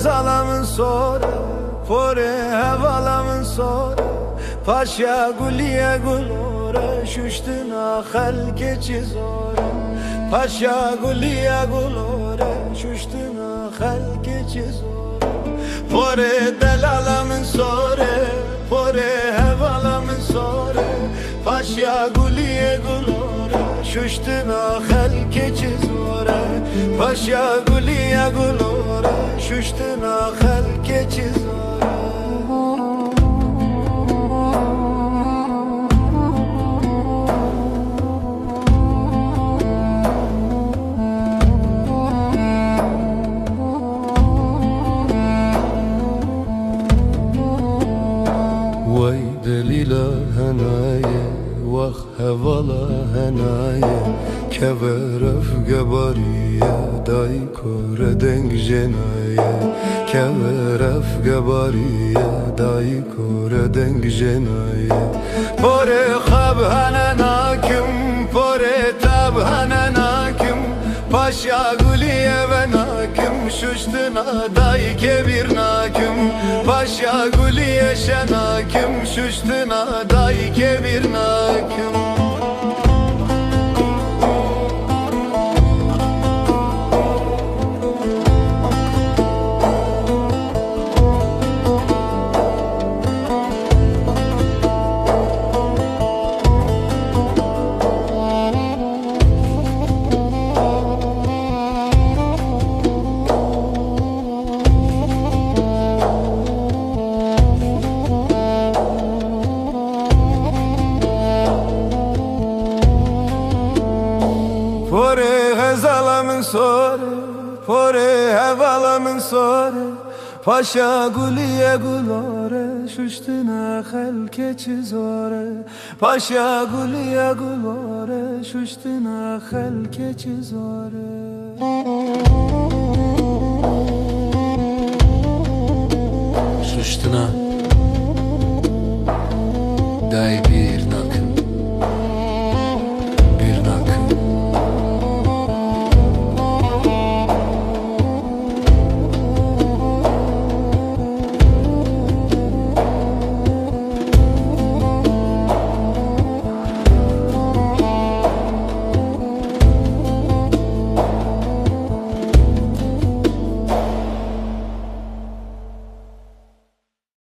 هزالمن سوره پره هوالمن سوره پاشا گلیه گلوره ششتنا خلق چیزوره پاشا گلیه گلوره ششتنا خلق چیزوره پره دلالمن سوره پره هوالمن سوره پاشا گلیه گلوره ششتنا خلق چیزوره پاشا گلیه گلوره ششتنا خلق چیزوره وای دلیلا هنایه وخ هوالا هنایه که ورف گباریه دای کور دنگ جنایه که ورف گباریه دای کور دنگ جنایه پره خواب هنناکم پره تب هنناکم پاشا گلیه و ناکم ششتنا دای کبیر ناکم پاشا گلیه شناکم ششتنا دای کبیر ناکم پره هزالمن سوره پره هوالمن سوره پاشا گلیه گلوره ششتنا خلق چیزوره پاشا گلیه گلوره ششتنا خلق چیزوره ششتنا دای